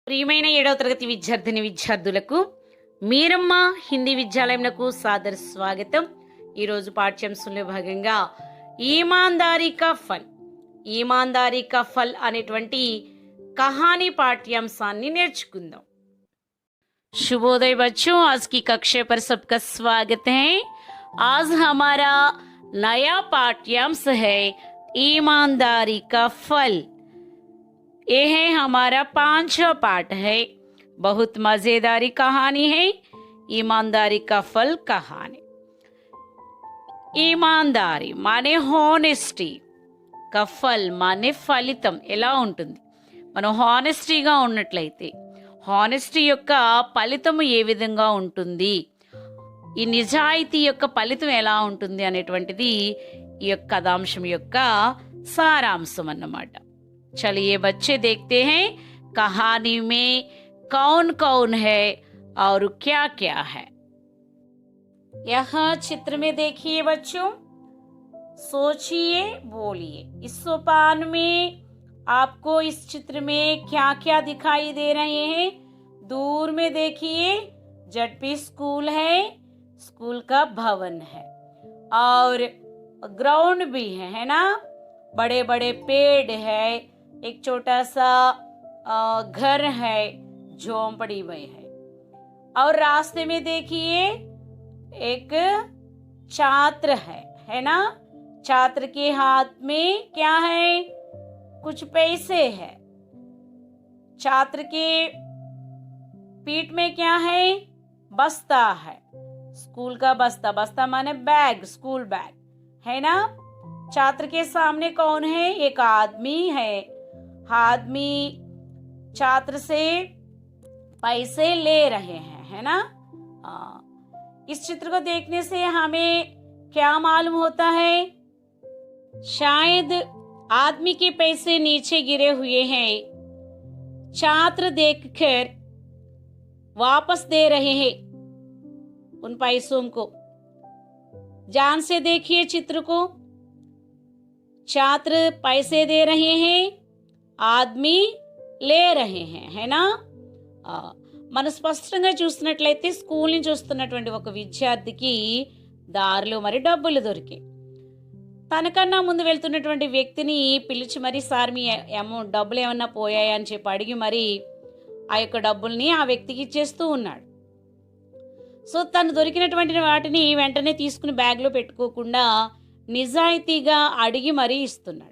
ప్రియమైన 7వ తరగతి విద్యార్థిని విద్యార్థులకు మీరమ్మ హిందీ విద్యాలయంకు సాదర స్వాగతం. ఈరోజు పాఠ్యాంశంలో భాగంగా ఈమాందారీ కా ఫల్ అనేటువంటి కహానీ పాఠ్యాంశాన్ని నేర్చుకుందాం. शुभोदय बच्चों, आज की कक्षा पर सबका स्वागत है. आज हमारा नया पाठ्यांश है ईमानदारी का फल. ये है हमारा 5वां पाठ है. बहुत मजेदारी कहानी है ईमानदारी का फल कहानी. ईमानदारी माने హానెస్టీ, का ఫల్ माने ఫలితం ఎలా ఉంటుంది. మనం హానెస్టీగా ఉన్నట్లయితే హానెస్టీ యొక్క ఫలితం ఏ విధంగా ఉంటుంది, ఈ నిజాయితీ యొక్క ఫలితం ఎలా ఉంటుంది అనేటువంటిది ఈ యొక్క కథాంశం యొక్క సారాంశం అన్నమాట. चलिए बच्चे देखते हैं कहानी में कौन कौन है और क्या क्या है. यहाँ चित्र में देखिए बच्चों, सोचिए बोलिए. इस सोपान में आपको इस चित्र में क्या क्या दिखाई दे रहे हैं. दूर में देखिए जडपी स्कूल है, स्कूल का भवन है और ग्राउंड भी है ना. बड़े बड़े पेड़ है, एक छोटा सा घर है, झोंपड़ी में है. और रास्ते में देखिए एक छात्र है ना. छात्र के हाथ में क्या है, कुछ पैसे है. छात्र के पीठ में क्या है, बस्ता है, स्कूल का बस्ता. बस्ता माने बैग, स्कूल बैग है ना. छात्र के सामने कौन है, एक आदमी है. आदमी छात्र से पैसे ले रहे हैं है ना. इस चित्र को देखने से हमें क्या मालूम होता है, शायद आदमी के पैसे नीचे गिरे हुए हैं. छात्र देखकर वापस दे रहे हैं उन पैसों को. ध्यान से देखिए चित्र को. छात्र पैसे दे रहे हैं, ఆద్మీ లే రహే హై నా. మనం స్పష్టంగా చూస్తున్నట్లయితే స్కూల్ నుంచి వస్తున్నటువంటి ఒక విద్యార్థికి దారిలో మరి డబ్బులు దొరికాయి. తనకన్నా ముందు వెళ్తున్నటువంటి వ్యక్తిని పిలిచి మరి సార్ మీ డబ్బులు ఏమన్నా పోయాయా అని చెప్పి అడిగి మరి ఆ యొక్క డబ్బుల్ని ఆ వ్యక్తికి ఇచ్చేస్తూ ఉన్నాడు. సో తను దొరికినటువంటి వాటిని వెంటనే తీసుకుని బ్యాగ్లో పెట్టుకోకుండా నిజాయితీగా అడిగి మరీ ఇస్తున్నాడు.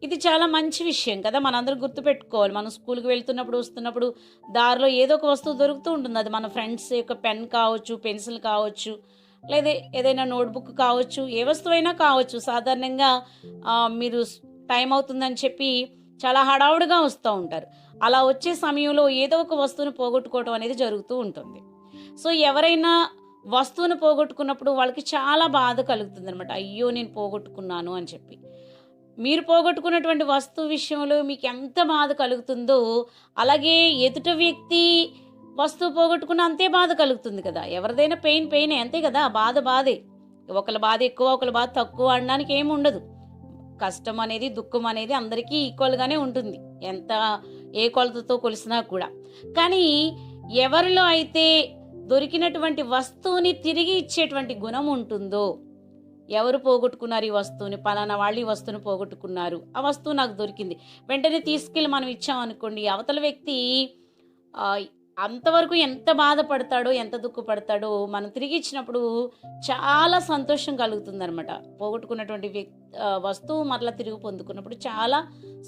ఇది చాలా మంచి విషయం కదా, మనందరూ గుర్తుపెట్టుకోవాలి. మనం స్కూల్కి వెళ్తున్నప్పుడు వస్తున్నప్పుడు దారిలో ఏదో ఒక వస్తువు దొరుకుతూ ఉంటుంది. అది మన ఫ్రెండ్స్ యొక్క పెన్ కావచ్చు, పెన్సిల్ కావచ్చు, లేదా ఏదైనా నోట్బుక్ కావచ్చు, ఏ వస్తువైనా కావచ్చు. సాధారణంగా మీరు టైం అవుతుందని చెప్పి చాలా హడావుడిగా వస్తూ ఉంటారు. అలా వచ్చే సమయంలో ఏదో ఒక వస్తువును పోగొట్టుకోవడం అనేది జరుగుతూ ఉంటుంది. సో ఎవరైనా వస్తువును పోగొట్టుకున్నప్పుడు వాళ్ళకి చాలా బాధ కలుగుతుంది అనమాట. అయ్యో నేను పోగొట్టుకున్నాను అని చెప్పి. మీరు పోగొట్టుకున్నటువంటి వస్తువు విషయంలో మీకు ఎంత బాధ కలుగుతుందో అలాగే ఎదుట వ్యక్తి వస్తువు పోగొట్టుకున్న అంతే బాధ కలుగుతుంది కదా. ఎవరిదైనా పెయినే అంతే కదా, బాధే. ఒకళ్ళ బాధ ఎక్కువ, ఒకళ్ళ బాధ తక్కువ అనడానికి ఏమి ఉండదు. కష్టం అనేది, దుఃఖం అనేది అందరికీ ఈక్వల్గానే ఉంటుంది, ఎంత ఏ కొలతతో కొలిసినా కూడా. కానీ ఎవరిలో అయితే దొరికినటువంటి వస్తువుని తిరిగి ఇచ్చేటువంటి గుణం ఉంటుందో, ఎవరు పోగొట్టుకున్నారు ఈ వస్తువుని, పలానా వాళ్ళు ఈ వస్తువుని పోగొట్టుకున్నారు, ఆ వస్తువు నాకు దొరికింది, వెంటనే తీసుకెళ్ళి మనం ఇచ్చామనుకోండి, అవతల వ్యక్తి అంతవరకు ఎంత బాధపడతాడో, ఎంత దుఃఖపడతాడో మనం తిరిగి ఇచ్చినప్పుడు చాలా సంతోషం కలుగుతుందనమాట. పోగొట్టుకున్నటువంటి వస్తువు మరలా తిరిగి పొందుకున్నప్పుడు చాలా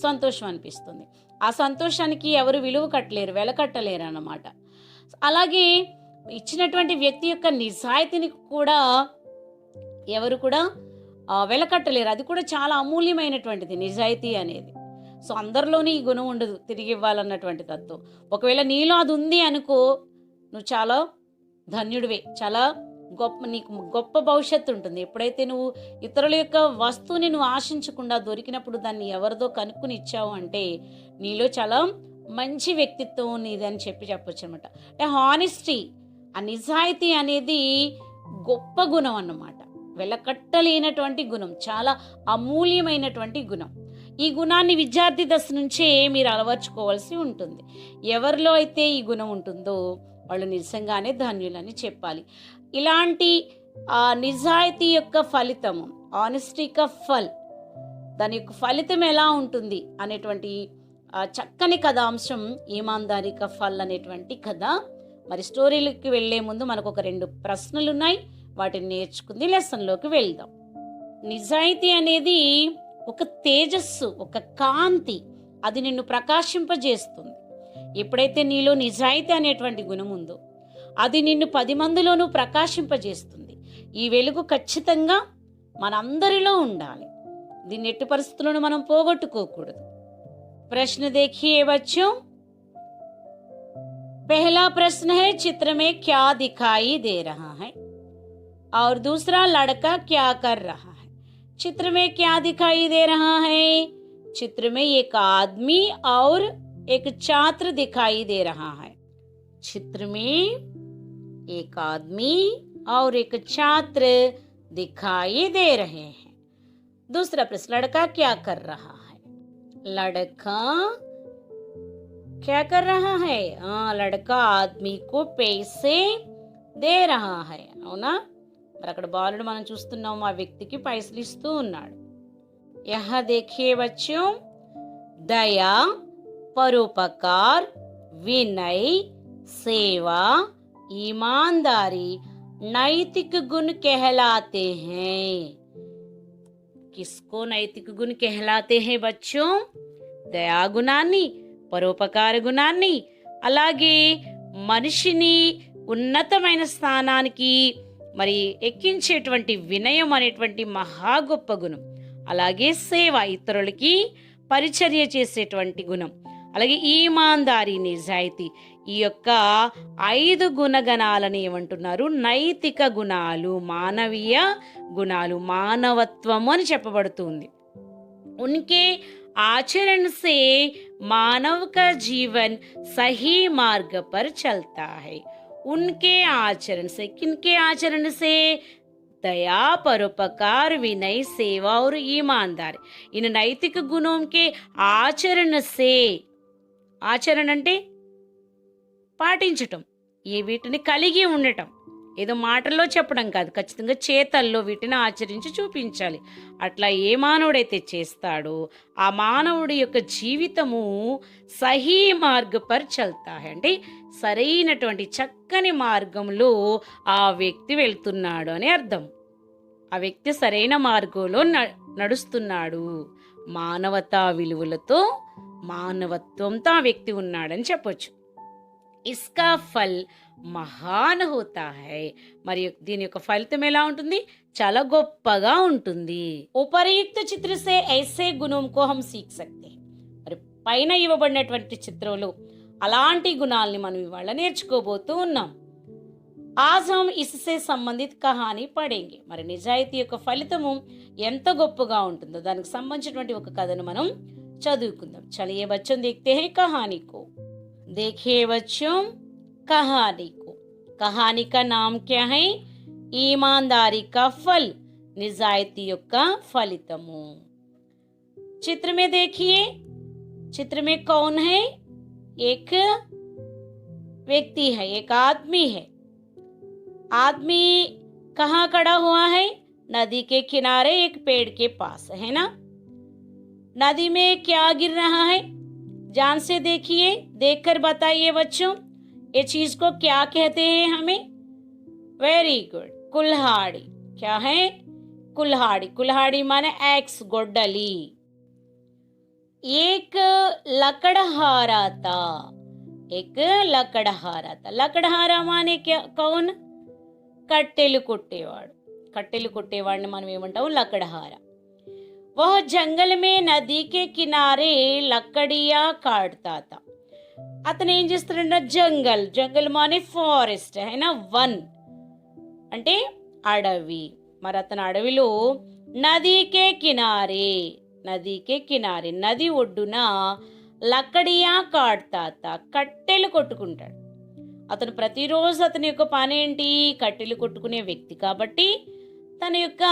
సంతోషం అనిపిస్తుంది. ఆ సంతోషానికి ఎవరు విలువ కట్టలేరు, వెలకట్టలేరు అన్నమాట. అలాగే ఇచ్చినటువంటి వ్యక్తి యొక్క నిజాయితీని కూడా ఎవరు కూడా వెలకట్టలేరు. అది కూడా చాలా అమూల్యమైనటువంటిది నిజాయితీ అనేది. సో అందరిలోనే ఈ గుణం ఉండదు, తిరిగి ఇవ్వాలన్నటువంటి తత్వం. ఒకవేళ నీలో అది ఉంది అనుకో, నువ్వు చాలా ధన్యుడివే, చాలా నీకు గొప్ప భవిష్యత్తు ఉంటుంది. ఎప్పుడైతే నువ్వు ఇతరుల యొక్క వస్తువుని నువ్వు ఆశించకుండా దొరికినప్పుడు దాన్ని ఎవరిదో కనుక్కుని ఇచ్చావు అంటే నీలో చాలా మంచి వ్యక్తిత్వం నీదని చెప్పొచ్చు అనమాట. అంటే హానెస్టీ, ఆ నిజాయితీ అనేది గొప్ప గుణం అన్నమాట. వెలకట్టలేనటువంటి గుణం, చాలా అమూల్యమైనటువంటి గుణం. ఈ గుణాన్ని విద్యార్థి దశ నుంచే మీరు అలవర్చుకోవాల్సి ఉంటుంది. ఎవరిలో అయితే ఈ గుణం ఉంటుందో వాళ్ళు నిజంగానే ధన్యులని చెప్పాలి. ఇలాంటి నిజాయితీ యొక్క ఫలితము, ఆనెస్టీ కా ఫల్, దాని యొక్క ఫలితం ఎలా ఉంటుంది అనేటువంటి చక్కని కథాంశం ఈమాన్దారీ కా ఫల్ అనేటువంటి కథ. మరి స్టోరీలకి వెళ్లే ముందు మనకు ఒక 2 ప్రశ్నలు ఉన్నాయి, వాటిని నేర్చుకుంది లెసన్లోకి వెళ్దాం. నిజాయితీ అనేది ఒక తేజస్సు, ఒక కాంతి, అది నిన్ను ప్రకాశింపజేస్తుంది. ఎప్పుడైతే నీలో నిజాయితీ అనేటువంటి గుణం ఉందో అది నిన్ను 10 మందిలోనూ ప్రకాశింపజేస్తుంది. ఈ వెలుగు ఖచ్చితంగా మనందరిలో ఉండాలి. దీన్ని ఎట్టి పరిస్థితులను మనం పోగొట్టుకోకూడదు. ప్రశ్న देखिए बच्चों, पहला प्रश्न है चित्र में क्या दिखाई दे रहा है और दूसरा लड़का क्या कर रहा है. चित्र में क्या दिखाई दे रहा है? चित्र में एक आदमी और एक छात्र दिखाई दे रहा है. चित्र में एक आदमी और एक छात्र दिखाई दे रहे हैं. दूसरा प्रश्न, लड़का क्या कर रहा है? लड़का क्या कर रहा है? लड़का आदमी को पैसे दे रहा है. అవునా? మరి అక్కడ బాలుడు మనం చూస్తున్నాం, ఆ వ్యక్తికి పైసలు ఇస్తూ ఉన్నాడు. यहाँ देखिए बच्चों, दया, परोपकार, विनय, सेवा, ईमानदारी नैतिक गुण कहलाते हैं. किसको नैतिक गुण कहलाते हैं बच्चों? దయా గుణాన్ని, పరోపకార గుణాన్ని, అలాగే మనిషిని ఉన్నతమైన స్థానానికి మరి ఎక్కించేటువంటి వినయం అనేటువంటి మహా గొప్ప గుణం, అలాగే సేవ, ఇతరులకి పరిచర్య చేసేటువంటి గుణం, అలాగే ఈమాన్దారీ, నిజాయితీ, ఈ యొక్క 5 గుణగణాలను ఏమంటున్నారు? నైతిక గుణాలు, మానవీయ గుణాలు, మానవత్వము అని చెప్పబడుతుంది. उनके आचरण से मानव का जीवन सही मार्ग पर चलता है. उनके आचरण से, किनके आचरण से? दया, परोपकार, विनय, सेवा और ईमानदारी. इन नैतिक गुणों के आचरण से, ఆచరణ అంటే పాటించటం, ఈ వీటిని కలిగి ఉండటం, ఏదో మాటల్లో చెప్పడం కాదు, ఖచ్చితంగా చేతల్లో వీటిని ఆచరించి చూపించాలి. అట్లా ఏ మానవుడైతే చేస్తాడో ఆ మానవుడి యొక్క జీవితము సహీ మార్గ పర్ చల్తా హై, అంటే సరైనటువంటి చక్కని మార్గంలో ఆ వ్యక్తి వెళ్తున్నాడు అని అర్థం. ఆ వ్యక్తి సరైన మార్గంలో నడుస్తున్నాడు, మానవతా విలువలతో, మానవత్వంతో ఆ వ్యక్తి ఉన్నాడని చెప్పొచ్చు. ఇస్కా ఫల్ మహాన్ హోతా హై, మరి దీని యొక్క ఫలితం ఎలా ఉంటుంది? చాలా గొప్పగా ఉంటుంది. ఉపరయుక్త చిత్ర సే ఐసే గుణం కో హమ్ సీఖ్ సక్తే. మరి పైన ఇవ్వబడినటువంటి చిత్రంలో అలాంటి గుణాలని మనం ఇవాళ నేర్చుకోబోతూ ఉన్నాం. ఆజ్ హమ్ ఇస్సే సంబంధిత్ కహానీ పడేంగే. మరి నిజాయితీ యొక్క ఫలితము ఎంత గొప్పగా ఉంటుందో దానికి సంబంధించినటువంటి ఒక కథను మనం చదువుకుందాం. చలియే బచ్చం దేఖ్తే హై కహానీ కో. देखिए बच्चों, कहानी को, कहानी का नाम क्या है? ईमानदारी का फल, निजायती యొక్క ఫలితము. चित्र में देखिए, चित्र में कौन है? एक व्यक्ति है, एक आदमी है. आदमी कहाँ खड़ा हुआ है? नदी के किनारे एक पेड़ के पास, है ना? नदी में क्या गिर रहा है? ध्यान से देखिए, देखकर बताइए बच्चों, ये चीज को क्या कहते हैं हमें? वेरी गुड, कुल्हाड़ी. क्या है? कुल्हाड़ी. कुल्हाड़ी माने एक्स, गोडली. एक लकड़हारा था, एक लकड़हारा था. लकड़हारा माने क्या? कौन? కట్టెలు కొట్టేవాడు. కట్టెలు కొట్టేవాడిని మనం ఏమంటాం? లకడహారా. वह जंगल में नदी के किनारे लकड़ियां काटता था. అతను ఏం చేస్తాడంటే జంగల్, జంగల్ మానే ఫారెస్ట్, అయినా వన్ అంటే అడవి. మరి అతను అడవిలో నదీకే కినారే, నదీకే కినారే, నది ఒడ్డున లకడియా కాడ్తాత, కట్టెలు కొట్టుకుంటాడు. అతను ప్రతిరోజు అతని యొక్క పని ఏంటి? కట్టెలు కొట్టుకునే వ్యక్తి కాబట్టి తన యొక్క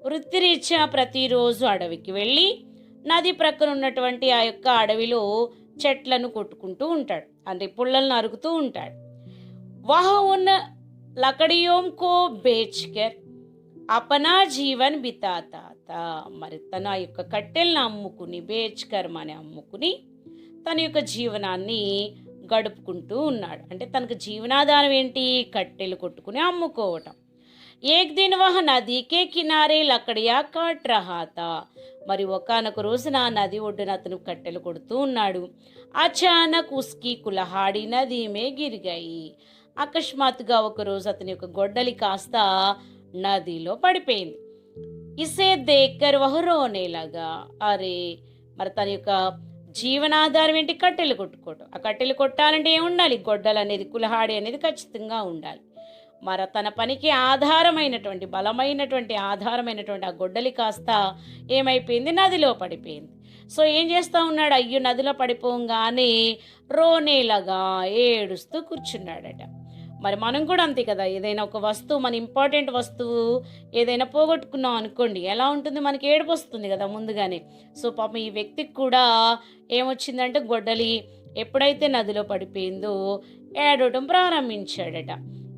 వృత్తిరీత్యా ప్రతిరోజు అడవికి వెళ్ళి నది ప్రక్కన ఉన్నటువంటి ఆ యొక్క అడవిలో చెట్లను కొట్టుకుంటూ ఉంటాడు, అంటే పుల్లలను నరుకుతూ ఉంటాడు. వహ ఉన్ లకడియోం కో బేచ్కర్ అపనా జీవన్ బితాతా తా. మరి తన యొక్క కట్టెలను అమ్ముకుని, బేచ్కర్ అని అమ్ముకుని తన యొక్క జీవనాన్ని గడుపుకుంటూ ఉన్నాడు. అంటే తనకు జీవనాధారం ఏంటి? కట్టెలు కొట్టుకుని అమ్ముకోవటం. ఏక్ దిన్ వహ నదీకే కినారే లకడియా కాట్ రహా తా. మరి ఒకానొక రోజున నది ఒడ్డున అతను కట్టెలు కొడుతూ ఉన్నాడు. అచానక్ ఉస్కి కులహాడి నది మే గిర్ గయి. అకస్మాత్తుగా ఒకరోజు అతని యొక్క గొడ్డలి కాస్త నదిలో పడిపోయింది. ఇసే దేక్కర్ వహ రోనేలాగా. అరే, మరి తన యొక్క జీవనాధారం ఏంటి? కట్టెలు కొట్టుకోవటం. ఆ కట్టెలు కొట్టాలంటే ఏముండాలి? గొడ్డలు అనేది, కులహాడి అనేది ఖచ్చితంగా ఉండాలి. మరి తన పనికి ఆధారమైనటువంటి, బలమైనటువంటి ఆధారమైనటువంటి ఆ గొడ్డలి కాస్త ఏమైపోయింది? నదిలో పడిపోయింది. సో ఏం చేస్తూ ఉన్నాడు? అయ్యో, నదిలో పడిపోగానే రోనేలాగా ఏడుస్తూ కూర్చున్నాడట. మరి మనం కూడా అంతే కదా, ఏదైనా ఒక వస్తువు, మన ఇంపార్టెంట్ వస్తువు ఏదైనా పోగొట్టుకున్నాం అనుకోండి, ఎలా ఉంటుంది? మనకి ఏడుపు వస్తుంది కదా ముందుగానే. సో పాపం ఈ వ్యక్తికి కూడా ఏమొచ్చిందంటే, గొడ్డలి ఎప్పుడైతే నదిలో పడిపోయిందో ఏడవటం ప్రారంభించాడట.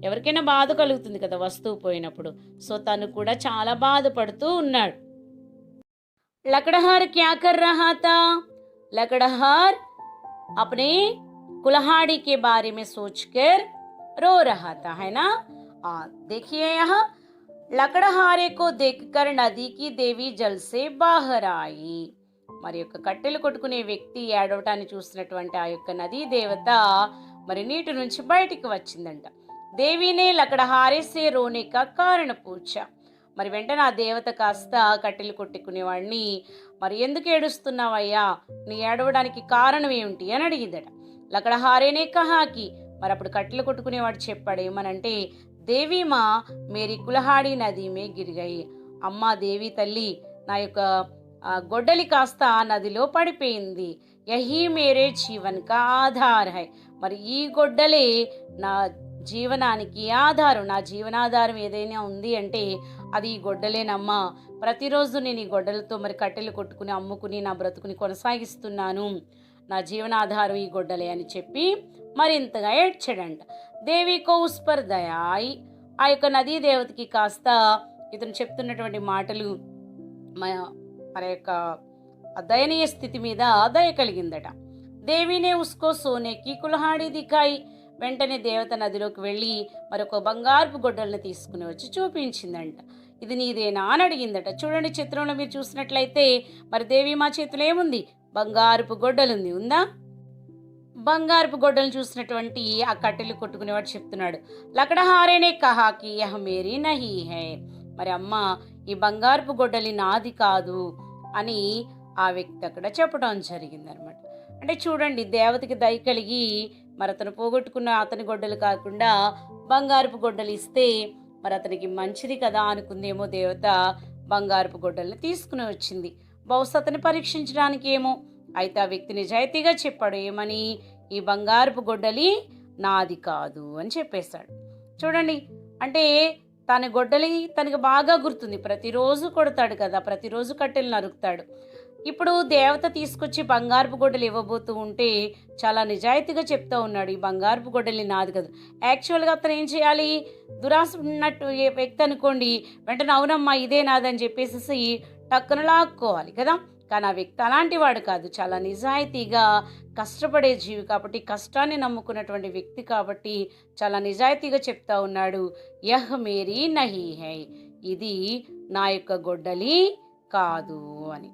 ఎవరికైనా బాధ కలుగుతుంది కదా వస్తువు పోయినప్పుడు. సో తను కూడా చాలా బాధపడుతూ ఉన్నాడు. लकड़हार क्या कर रहा था? लकड़हार अपने कुल्हाड़ी के बारे में सोचकर रो रहा था, है ना? देखिए यहाँ, लकड़हारे को देखकर नदी की देवी जल से बाहर आई. మరి యొక్క కట్టెలు కొట్టుకునే వ్యక్తి ఏడవటాన్ని చూసినటువంటి ఆ యొక్క నదీ దేవత మరి నీటి నుంచి బయటికి వచ్చిందంట. దేవినే లకడహారే సే రోనే కా కారణ పూచా. మరి వెంటనే ఆ దేవత కాస్త కట్టెలు కొట్టుకునేవాడిని, మరి ఎందుకు ఏడుస్తున్నావయ్యా, నీ ఏడవడానికి కారణం ఏమిటి అని అడిగిందట. లకడహారేనే కహాకి. మరి అప్పుడు కట్టెలు కొట్టుకునేవాడు చెప్పాడు ఏమనంటే, దేవి మా మేరీ కులహాడి నది మే గిరిగాయి. అమ్మా దేవి తల్లి, నా యొక్క గొడ్డలి కాస్త నదిలో పడిపోయింది. యహీ మేరే జీవన్ కా ఆధార్ హై. మరి ఈ గొడ్డలే నా జీవనానికి ఆధారం. నా జీవనాధారం ఏదైనా ఉంది అంటే అది ఈ గొడ్డలేనమ్మా. ప్రతిరోజు నేను ఈ గొడ్డలతో మరి కట్టెలు కొట్టుకుని అమ్ముకుని నా బ్రతుకుని కొనసాగిస్తున్నాను. నా జీవనాధారం ఈ గొడ్డలే అని చెప్పి మరింతగా ఏడ్చాడంట. దేవి కో ఉస్ పర్ దయాయి. ఆ యొక్క నదీ దేవతకి కాస్త ఇతను చెప్తున్నటువంటి మాటలు మరి యొక్క దయనీయ స్థితి మీద దయ కలిగిందట. దేవినే ఉస్కో సోనేకి కుల్హాడి దిఖాయి. వెంటనే దేవత నదిలోకి వెళ్ళి మరొక బంగారపు గొడ్డలను తీసుకుని వచ్చి చూపించిందంట. ఇది నీదేనా అని అడిగిందట. చూడండి చిత్రంలో మీరు చూసినట్లయితే మరి దేవి మా చేతిలో ఏముంది? బంగారపు గొడ్డలుంది. ఉందా? బంగారపు గొడ్డలు చూసినటువంటి ఆ కట్టెలు కొట్టుకునేవాడు చెప్తున్నాడు, లకడహారేనే కహాకి యహ మేరీ నహీ హై. మరి అమ్మ, ఈ బంగారపు గొడ్డలి నాది కాదు అని ఆ వ్యక్తి అక్కడ చెప్పడం జరిగిందనమాట. అంటే చూడండి, దేవతకి దయ కలిగి మరి అతను పోగొట్టుకున్న అతని గొడ్డలు కాకుండా బంగారపు గొడ్డలు ఇస్తే మరి అతనికి మంచిది కదా అనుకుందేమో దేవత. బంగారపు గొడ్డల్ని తీసుకుని వచ్చింది, బహుశా అతన్ని పరీక్షించడానికి ఏమో. అయితే ఆ వ్యక్తి నిజాయితీగా చెప్పాడు ఏమని? ఈ బంగారపు గొడ్డలి నాది కాదు అని చెప్పేశాడు. చూడండి, అంటే తన గొడ్డలి తనకు బాగా గుర్తుంది, ప్రతిరోజు కొడతాడు కదా, ప్రతిరోజు కట్టెలు నరుకుతాడు. ఇప్పుడు దేవత తీసుకొచ్చి బంగారపు గొడ్డలు ఇవ్వబోతూ ఉంటే చాలా నిజాయితీగా చెప్తూ ఉన్నాడు, ఈ బంగారపు గొడ్డలి నాది కదా. యాక్చువల్గా అతను ఏం చేయాలి? దురాశ ఉన్నట్టు ఏ వ్యక్తి అనుకోండి, వెంటనే అవునమ్మా ఇదే నాదని చెప్పేసి టక్కున లాక్కోవాలి కదా. కానీ ఆ వ్యక్తి అలాంటి వాడు కాదు, చాలా నిజాయితీగా కష్టపడే జీవి కాబట్టి, కష్టాన్ని నమ్ముకున్నటువంటి వ్యక్తి కాబట్టి చాలా నిజాయితీగా చెప్తా ఉన్నాడు, యహ్ మేరీ నహీ హై, ఇది నా యొక్క గొడ్డలి కాదు అని.